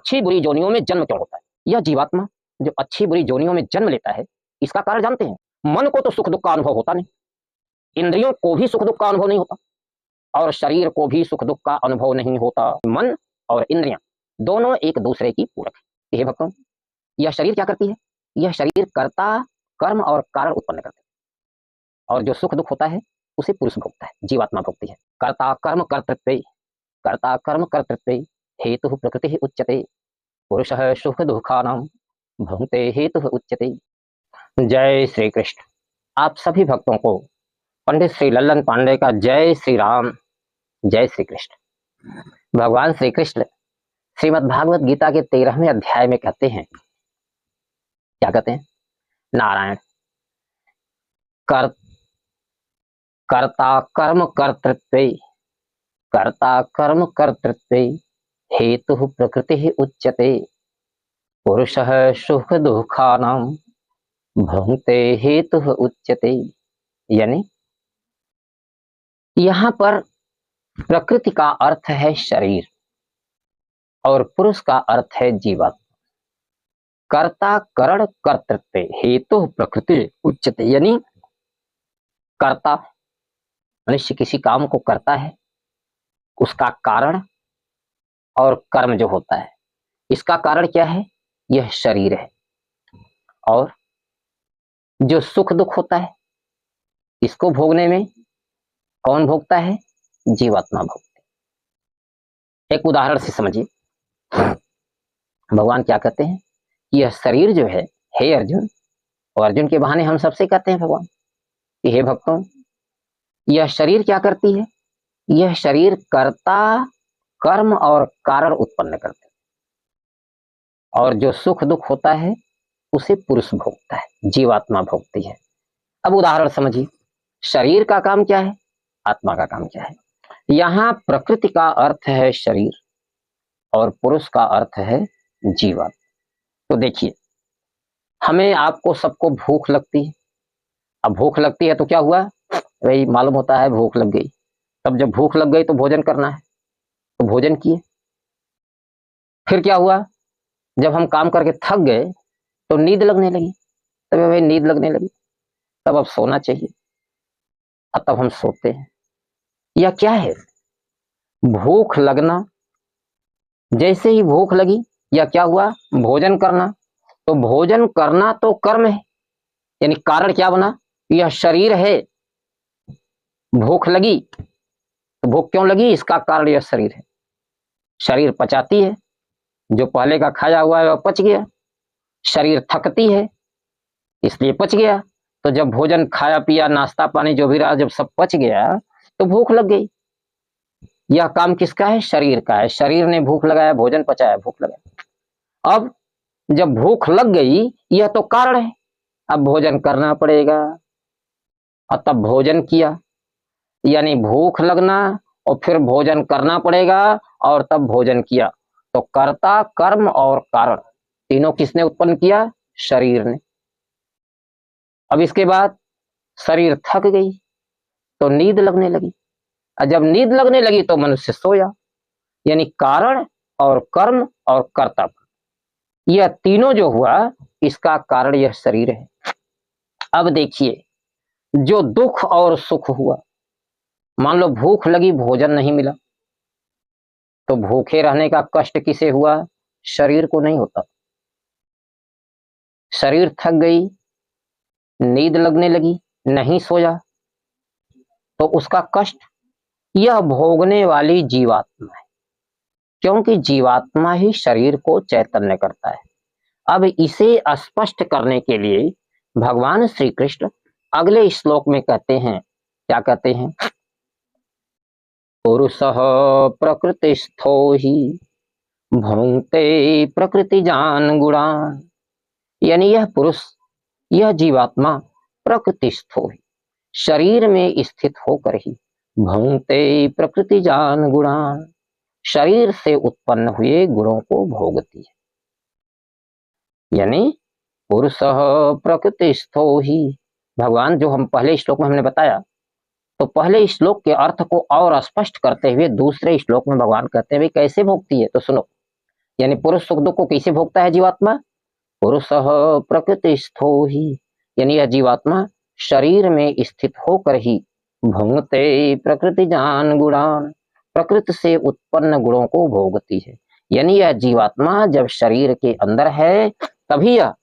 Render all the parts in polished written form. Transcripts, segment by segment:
अच्छी बुरी योनियों में जन्म क्यों होता है? यह जीवात्मा जो अच्छी बुरी योनियों में जन्म लेता है, इसका कारण जानते हैं? मन को तो सुख दुख का अनुभव होता नहीं, इंद्रियों को भी सुख दुख का अनुभव नहीं होता और शरीर को भी सुख दुख का अनुभव नहीं होता। मन और इंद्रियां दोनों एक दूसरे की पूरक है। हे भक्तों, यह शरीर क्या करती है? यह शरीर कर्ता, कर्म और कारण उत्पन्न करते हैं और जो सुख दुख होता है उसे पुरुष भोगता है, जीवात्मा भोगती है। कर्ता कर्म कर्तृत्वे हेतु प्रकृति उच्यते, पुरुष सुख दुखानां भुंक्ते हेतु उच्यते। जय श्री कृष्ण। आप सभी भक्तों को पंडित श्री लल्लन पांडे का जय श्री राम, जय श्री कृष्ण। भगवान श्री कृष्ण श्रीमद् भागवत गीता के 13वें अध्याय में कहते हैं, क्या कहते हैं? नारायण कर्ता कर्म कर्तृत्वे हेतु प्रकृति उच्यते, पुरुष सुख दुखानां भुंक्ते हेतु उच्यते। यानी यहां पर प्रकृति का अर्थ है शरीर और पुरुष का अर्थ है जीवात्मा। कर्ता करण कर्तृत्व हेतु प्रकृति उच्यते, यानी कर्ता मनुष्य किसी काम को करता है, उसका कारण और कर्म जो होता है, इसका कारण क्या है? यह शरीर है। और जो सुख दुख होता है, इसको भोगने में कौन भोगता है? जीवात्मा भोगती है। एक उदाहरण से समझिए। भगवान क्या कहते हैं? यह शरीर जो है, हे अर्जुन, और अर्जुन के बहाने हम सबसे कहते हैं भगवान कि हे भक्तों, यह शरीर क्या करती है? यह शरीर कर्ता, कर्म और कारण उत्पन्न करते हैं और जो सुख दुख होता है उसे पुरुष भोगता है, जीवात्मा भोगती है। अब उदाहरण समझिए। शरीर का काम क्या है? आत्मा का काम क्या है? यहां प्रकृति का अर्थ है शरीर और पुरुष का अर्थ है जीवात्मा। तो देखिए, हमें आपको सबको भूख लगती है। अब भूख लगती है तो क्या हुआ? वही मालूम होता है, भूख लग गई। तब जब भूख लग गई तो भोजन करना है, तो भोजन किए। फिर क्या हुआ? जब हम काम करके थक गए तो नींद लगने लगी। तब वही नींद लगने लगी, तब अब सोना चाहिए, और तब हम सोते हैं। यह क्या है? भूख लगना। जैसे ही भूख लगी, या क्या हुआ? भोजन करना। तो भोजन करना तो कर्म है, यानी कारण क्या बना? यह शरीर है। भूख लगी तो भूख क्यों लगी? इसका कारण यह शरीर है। शरीर पचाती है, जो पहले का खाया हुआ है वह पच गया। शरीर थकती है, इसलिए पच गया। तो जब भोजन खाया पिया, नाश्ता पानी जो भी रहा, जब सब पच गया तो भूख लग गई। यह काम किसका है? शरीर का है। शरीर ने भूख लगाया, भोजन पचाया, भूख लगाया। अब जब भूख लग गई, यह तो कारण है, अब भोजन करना पड़ेगा, और तब भोजन किया। यानी भूख लगना और फिर भोजन करना पड़ेगा और तब भोजन किया। तो कर्ता, कर्म और कारण तीनों किसने उत्पन्न किया? शरीर ने। अब इसके बाद शरीर थक गई तो नींद लगने लगी, और जब नींद लगने लगी तो मनुष्य सोया। यानी कारण और कर्म और कर्ता, यह तीनों जो हुआ, इसका कारण यह शरीर है। अब देखिए, जो दुख और सुख हुआ, मान लो भूख लगी, भोजन नहीं मिला, तो भूखे रहने का कष्ट किसे हुआ? शरीर को नहीं होता। शरीर थक गई, नींद लगने लगी, नहीं सोया, तो उसका कष्ट यह भोगने वाली जीवात्मा है, क्योंकि जीवात्मा ही शरीर को चैतन्य करता है। अब इसे स्पष्ट करने के लिए भगवान श्री कृष्ण अगले श्लोक में कहते हैं, क्या कहते हैं? पुरुषः प्रकृतिस्थो हि भुंक्ते प्रकृतिजान् गुणान्। यानी यह पुरुष, यह जीवात्मा प्रकृतिस्थो ही, शरीर में स्थित होकर ही भुंक्ते प्रकृतिजान् गुणान्, शरीर से उत्पन्न हुए गुणों को भोगती है। यानी पुरुषः प्रकृतिस्थो ही, भगवान जो हम पहले श्लोक में हमने बताया, तो पहले श्लोक के अर्थ को और स्पष्ट करते हुए दूसरे श्लोक में भगवान कहते हैं, भाई कैसे भोगती है? तो सुनो, यानी पुरुष सुख दुख को कैसे भोगता है जीवात्मा? पुरुषः प्रकृतिस्थो ही, यानी यह जीवात्मा शरीर में स्थित होकर ही भुंगते प्रकृति जान गुणान, प्रकृति से उत्पन्न गुणों को भोगती है। यानी यह जीवात्मा जब शरीर के अंदर है तभी यह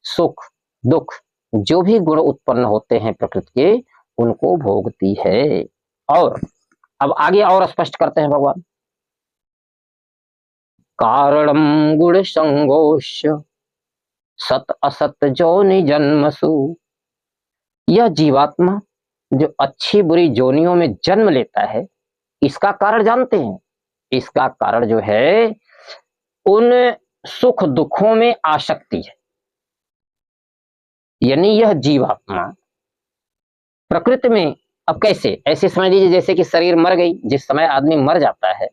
सुख दुख जो भी गुण उत्पन्न होते हैं प्रकृति के, उनको भोगती है। और अब आगे और स्पष्ट करते हैं भगवान, कारणम गुण संगोष्य सत असत जोनि जन्मसु, यह जीवात्मा जो अच्छी बुरी जोनियों में जन्म लेता है, इसका कारण जानते हैं? इसका कारण जो है उन सुख दुखों में आसक्ति है। यानी यह जीवात्मा प्रकृति में, अब कैसे, ऐसे समझ लीजिए जैसे कि शरीर मर गई, जिस समय आदमी मर जाता है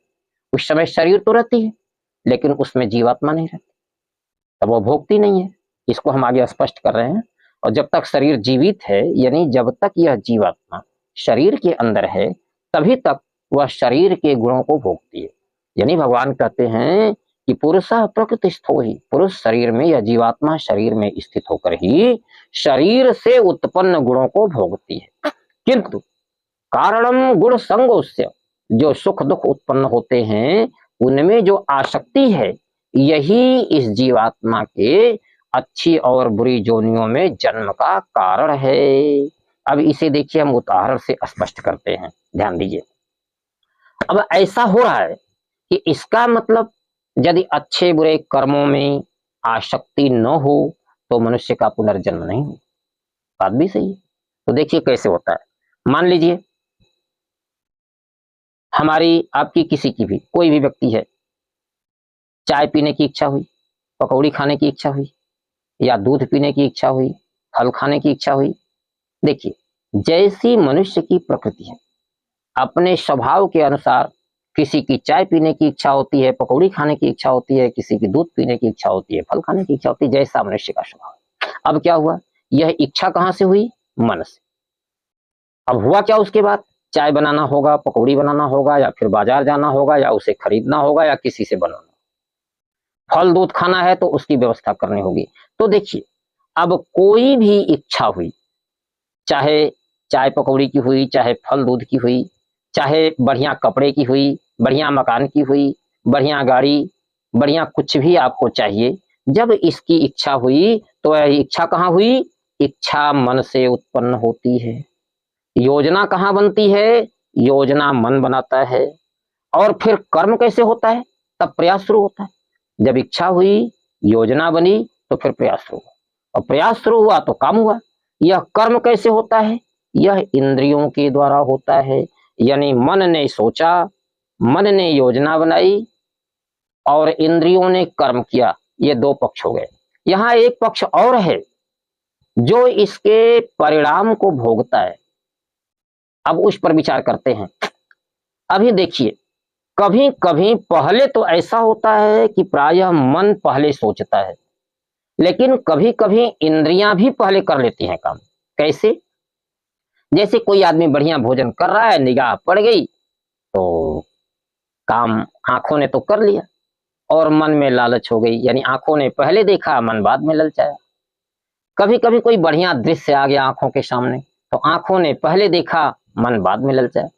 उस समय शरीर तो रहती है लेकिन उसमें जीवात्मा नहीं रहती, तब वो भोगती नहीं है। इसको हम आगे स्पष्ट कर रहे हैं। और जब तक शरीर जीवित है, यानी जब तक यह जीवात्मा शरीर के अंदर है, तभी तक वह शरीर के गुणों को भोगती है। यानी भगवान कहते हैं कि पुरुषः प्रकृतिस्थो ही, पुरुष शरीर में, यह जीवात्मा शरीर में स्थित होकर ही शरीर से उत्पन्न गुणों को भोगती है। किंतु कारणम गुण संगोष्य, जो सुख दुख उत्पन्न होते हैं उनमें जो आसक्ति है, यही इस जीवात्मा के अच्छी और बुरी जोनियों में जन्म का कारण है। अब इसे देखिए हम उदाहरण से स्पष्ट करते हैं, ध्यान दीजिए। अब ऐसा हो रहा है कि इसका मतलब यदि अच्छे बुरे कर्मों में आसक्ति न हो तो मनुष्य का पुनर्जन्म नहीं हो। बात भी सही है। तो देखिए कैसे होता है। मान लीजिए हमारी आपकी किसी की भी, कोई भी व्यक्ति है, चाय पीने की इच्छा हुई, पकौड़ी खाने की इच्छा हुई, या दूध पीने की इच्छा हुई, फल खाने की इच्छा हुई। देखिए जैसी मनुष्य की प्रकृति है, अपने स्वभाव के अनुसार किसी की चाय पीने की इच्छा होती है, पकौड़ी खाने की इच्छा होती है, किसी की दूध पीने की इच्छा होती है, फल खाने की इच्छा होती है, जैसा मनुष्य का स्वभाव है। अब क्या हुआ, यह इच्छा कहां से हुई? मन से। अब हुआ क्या उसके बाद? चाय बनाना होगा, पकौड़ी बनाना होगा, या फिर बाजार जाना होगा, या उसे खरीदना होगा, या किसी से बनवाना, फल दूध खाना है तो उसकी व्यवस्था करनी होगी। तो देखिए अब कोई भी इच्छा हुई, चाहे चाय पकौड़ी की हुई, चाहे फल दूध की हुई, चाहे बढ़िया कपड़े की हुई, बढ़िया मकान की हुई, बढ़िया गाड़ी, बढ़िया कुछ भी आपको चाहिए, जब इसकी इच्छा हुई तो यह इच्छा कहाँ हुई? इच्छा मन से उत्पन्न होती है। योजना कहाँ बनती है? योजना मन बनाता है। और फिर कर्म कैसे होता है? तब प्रयास शुरू होता है। जब इच्छा हुई, योजना बनी, तो फिर प्रयास शुरू हुआ, और प्रयास शुरू हुआ तो काम हुआ। यह कर्म कैसे होता है? यह इंद्रियों के द्वारा होता है। यानी मन ने सोचा, मन ने योजना बनाई और इंद्रियों ने कर्म किया। ये दो पक्ष हो गए। यहाँ एक पक्ष और है जो इसके परिणाम को भोगता है। अब उस पर विचार करते हैं। अभी देखिए कभी कभी पहले तो ऐसा होता है कि प्रायः मन पहले सोचता है, लेकिन कभी कभी इंद्रियां भी पहले कर लेती हैं काम। कैसे? जैसे कोई आदमी बढ़िया भोजन कर रहा है, निगाह पड़ गई तो काम आंखों ने तो कर लिया, और मन में लालच हो गई, यानी आंखों ने पहले देखा, मन बाद में ललचाया। कभी कभी कोई बढ़िया दृश्य आ गया आंखों के सामने, तो आंखों ने पहले देखा, मन बाद में ललचाया।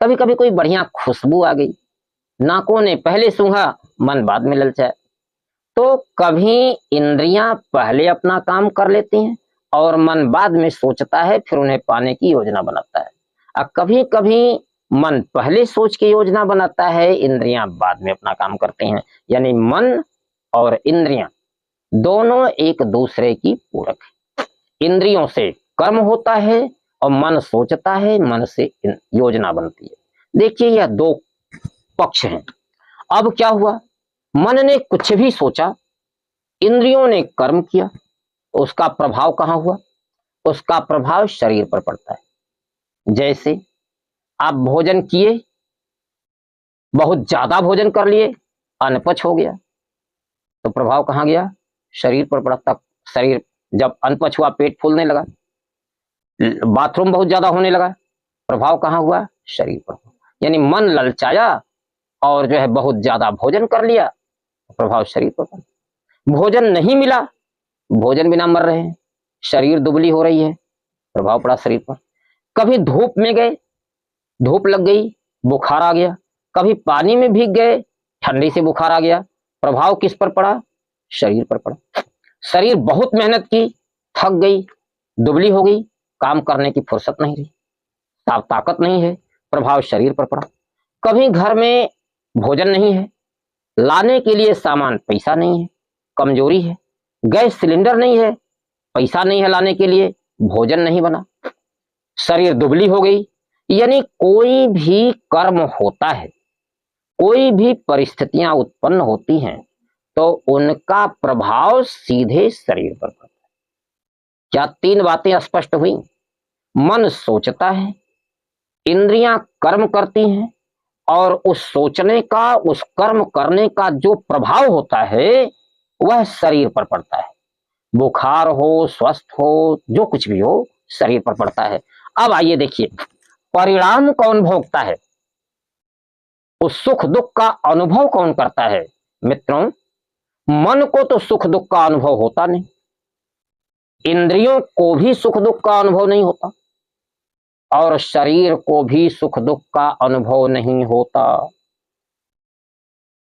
कभी कभी कोई बढ़िया खुशबू आ गई, नाकों ने पहले सूंघा, मन बाद में ललचाया। तो कभी इंद्रियां पहले अपना काम कर लेती हैं और मन बाद में सोचता है, फिर उन्हें पाने की योजना बनाता है। और कभी कभी मन पहले सोच के योजना बनाता है, इंद्रियां बाद में अपना काम करती हैं। यानी मन और इंद्रियां दोनों एक दूसरे की पूरक है। इंद्रियों से कर्म होता है और मन सोचता है, मन से योजना बनती है। देखिए यह दो पक्ष हैं। अब क्या हुआ, मन ने कुछ भी सोचा, इंद्रियों ने कर्म किया, उसका प्रभाव कहां हुआ? उसका प्रभाव शरीर पर पड़ता है। जैसे आप भोजन किए, बहुत ज्यादा भोजन कर लिए, अनपच हो गया, तो प्रभाव कहां गया? शरीर पर पड़ा। तब शरीर जब अनपच हुआ, पेट फूलने लगा, बाथरूम बहुत ज्यादा होने लगा, प्रभाव कहां हुआ? शरीर पर। यानी मन ललचाया और जो है बहुत ज्यादा भोजन कर लिया, प्रभाव शरीर पर पड़ा। भोजन नहीं मिला, भोजन बिना मर रहे हैं, शरीर दुबली हो रही है, प्रभाव पड़ा शरीर पर। कभी धूप में गए, धूप लग गई, बुखार आ गया। कभी पानी में भीग गए, ठंडी से बुखार आ गया, प्रभाव किस पर पड़ा? शरीर पर पड़ा। शरीर बहुत मेहनत की, थक गई, दुबली हो गई, काम करने की फुर्सत नहीं रही, साफ ताकत नहीं है, प्रभाव शरीर पर पड़ा। कभी घर में भोजन नहीं है, लाने के लिए सामान पैसा नहीं है, कमजोरी है, गैस सिलेंडर नहीं है, पैसा नहीं है लाने के लिए, भोजन नहीं बना, शरीर दुबली हो गई। यानी कोई भी कर्म होता है, कोई भी परिस्थितियां उत्पन्न होती हैं, तो उनका प्रभाव सीधे शरीर पर पड़ता है। क्या 3 बातें स्पष्ट हुई? मन सोचता है, इंद्रियां कर्म करती हैं, और उस सोचने का, उस कर्म करने का जो प्रभाव होता है वह शरीर पर पड़ता है। बुखार हो, स्वस्थ हो, जो कुछ भी हो, शरीर पर पड़ता है। अब आइए देखिए, परिणाम कौन भोगता है? उस सुख दुख का अनुभव कौन करता है? मित्रों, मन को तो सुख दुख का अनुभव होता नहीं, इंद्रियों को भी सुख दुख का अनुभव नहीं होता, और शरीर को भी सुख दुख का अनुभव नहीं होता।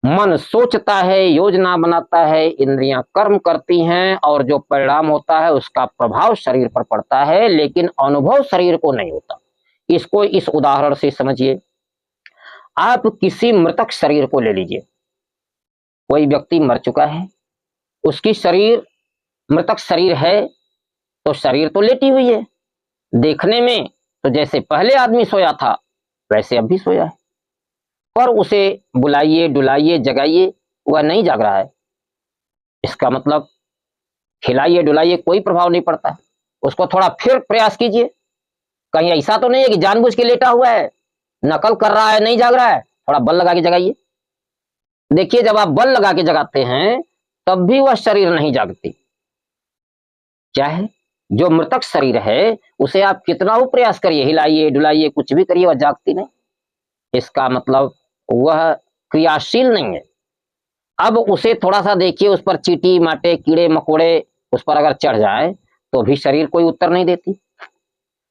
मन सोचता है, योजना बनाता है, इंद्रियां कर्म करती हैं, और जो परिणाम होता है उसका प्रभाव शरीर पर पड़ता है, लेकिन अनुभव शरीर को नहीं होता। इसको इस उदाहरण से समझिए। आप किसी मृतक शरीर को ले लीजिए। कोई व्यक्ति मर चुका है, उसकी शरीर मृतक शरीर है, तो शरीर तो लेटी हुई है, देखने में तो जैसे पहले आदमी सोया था वैसे अब भी सोया है, पर उसे बुलाइए, डुलाइए, जगाइए, वह नहीं जाग रहा है। इसका मतलब खिलाइए, डुलाइए, कोई प्रभाव नहीं पड़ता है। उसको थोड़ा फिर प्रयास कीजिए, कहीं ऐसा तो नहीं है कि जानबूझ के लेटा हुआ है, नकल कर रहा है, नहीं जाग रहा है, थोड़ा बल लगा के जगाइए। देखिए, जब आप बल लगा के जगाते हैं तब भी वह शरीर नहीं जागती। क्या है? जो मृतक शरीर है उसे आप कितना भी प्रयास करिए, हिलाइए, डुलाइए, कुछ भी करिए, वह जागती नहीं। इसका मतलब वह क्रियाशील नहीं है। अब उसे थोड़ा सा देखिए, उस पर चींटी माटे, कीड़े मकोड़े उस पर अगर चढ़ जाए तो भी शरीर कोई उत्तर नहीं देती।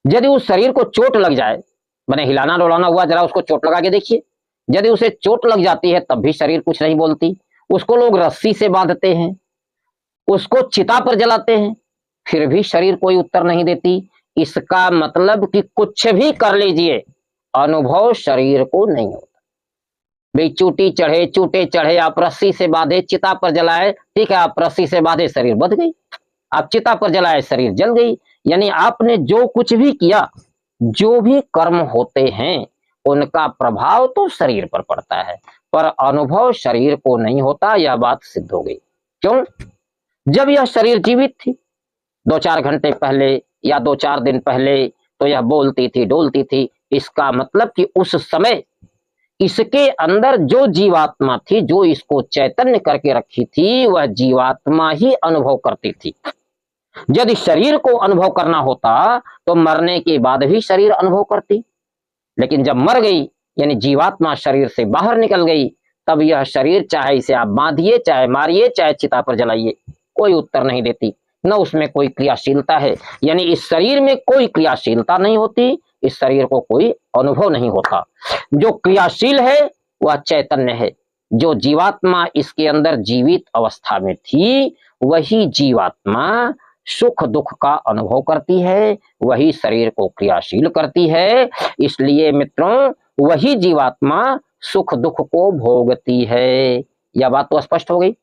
यदि उस शरीर को चोट लग जाए, मैंने हिलाना डुलाना हुआ, जरा उसको चोट लगा के देखिए, यदि उसे चोट लग जाती है तब भी शरीर कुछ नहीं बोलती। उसको लोग रस्सी से बांधते हैं, उसको चिता पर जलाते हैं, फिर भी शरीर कोई उत्तर नहीं देती। इसका मतलब कि कुछ भी कर लीजिए, अनुभव शरीर को नहीं होता। भाई चूटी चढ़े, चूटे चढ़े, आप रस्सी से बांधे, चिता पर जलाए, ठीक है, आप रस्सी से बांधे, शरीर बध गई। आप चिता पर जलाए, शरीर जल गई। यानी आपने जो कुछ भी किया, जो भी कर्म होते हैं, उनका प्रभाव तो शरीर पर पड़ता है, पर अनुभव शरीर को नहीं होता। यह बात सिद्ध हो गई। क्यों? जब यह शरीर जीवित थी, 2-4 घंटे पहले या 2-4 दिन पहले, तो यह बोलती थी, डोलती थी। इसका मतलब कि उस समय इसके अंदर जो जीवात्मा थी, जो इसको चैतन्य करके रखी थी, वह जीवात्मा ही अनुभव करती थी। यदि शरीर को अनुभव करना होता तो मरने के बाद भी शरीर अनुभव करती, लेकिन जब मर गई, यानी जीवात्मा शरीर से बाहर निकल गई, तब यह शरीर, चाहे इसे आप बांधिए, चाहे मारिए, चाहे चिता पर जलाइए, कोई उत्तर नहीं देती, न उसमें कोई क्रियाशीलता है। यानी इस शरीर में कोई क्रियाशीलता नहीं होती, इस शरीर को कोई अनुभव नहीं होता। जो क्रियाशील है वह चैतन्य है। जो जीवात्मा इसके अंदर जीवित अवस्था में थी, वही जीवात्मा सुख दुख का अनुभव करती है, वही शरीर को क्रियाशील करती है। इसलिए मित्रों, वही जीवात्मा सुख दुख को भोगती है। यह बात तो स्पष्ट हो गई।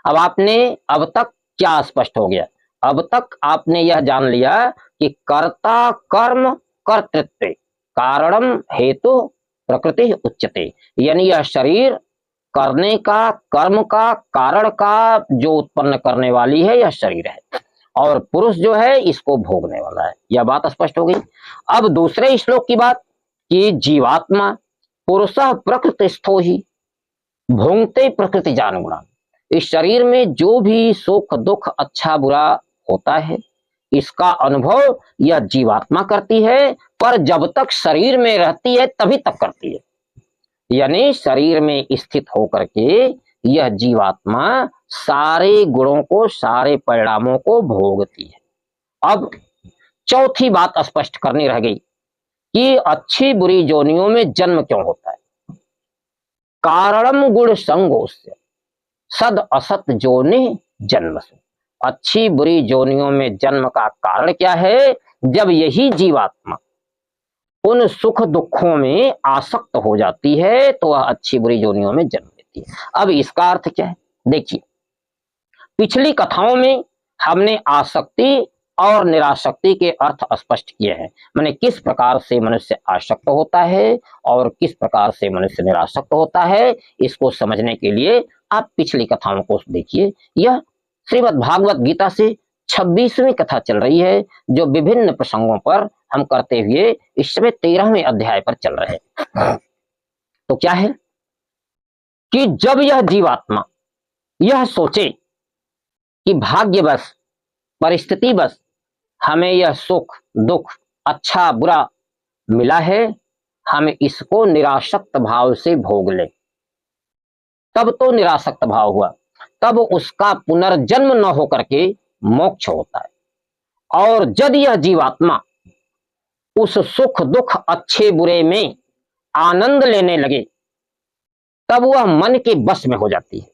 अब तक क्या स्पष्ट हो गया? अब तक आपने यह जान लिया कि कर्ता कर्म कर्तृत्व कारणम हेतु प्रकृति उच्यते। यानी यह शरीर करने का, कर्म का, कारण का जो उत्पन्न करने वाली है, यह शरीर है, और पुरुष जो है इसको भोगने वाला है। यह बात स्पष्ट हो गई। अब दूसरे श्लोक की बात कि जीवात्मा पुरुषः प्रकृतिस्थो ही भोंगते प्रकृति जानुगुणा। इस शरीर में जो भी सुख दुख, अच्छा बुरा होता है, इसका अनुभव यह जीवात्मा करती है, पर जब तक शरीर में रहती है तभी तक करती है। यानी शरीर में स्थित होकर के यह जीवात्मा सारे गुणों को, सारे परिणामों को भोगती है। अब चौथी बात स्पष्ट करनी रह गई कि अच्छी बुरी योनियों में जन्म क्यों होता है। कारणम गुण संगोस्य सद असत जोनि जन्मसु। अच्छी बुरी योनियों में जन्म का कारण क्या है? जब यही जीवात्मा उन सुख दुखों में आसक्त हो जाती है तो वह अच्छी बुरी योनियों में जन्म लेती है। अब इसका अर्थ क्या है? देखिए, पिछली कथाओं में हमने आसक्ति और निरासक्ति के अर्थ स्पष्ट किए हैं। माने किस प्रकार से मनुष्य आसक्त होता है और किस प्रकार से मनुष्य निरासक्त होता है, इसको समझने के लिए आप पिछली कथाओं को देखिए। यह श्रीमद् भागवत गीता से 26वीं कथा चल रही है, जो विभिन्न प्रसंगों पर हम करते हुए इस समय 13वें अध्याय पर चल रहे हैं। तो क्या है कि जब यह जीवात्मा यह सोचे कि भाग्यवश, परिस्थितिवश हमें यह सुख दुख, अच्छा बुरा मिला है, हम इसको निरासक्त भाव से भोग ले, तब तो निरासक्त भाव हुआ, तब उसका पुनर्जन्म न होकर के मोक्ष होता है। और जब यह जीवात्मा उस सुख दुख, अच्छे बुरे में आनंद लेने लगे, तब वह मन के बस में हो जाती है।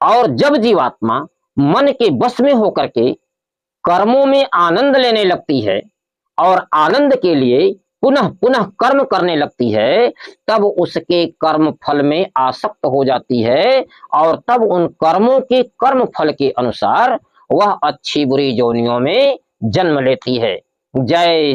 और जब जीवात्मा मन के बस में होकर के कर्मों में आनंद लेने लगती है और आनंद के लिए पुनः पुनः कर्म करने लगती है, तब उसके कर्म फल में आसक्त हो जाती है और तब उन कर्मों के कर्म फल के अनुसार वह अच्छी बुरी योनियों में जन्म लेती है। जय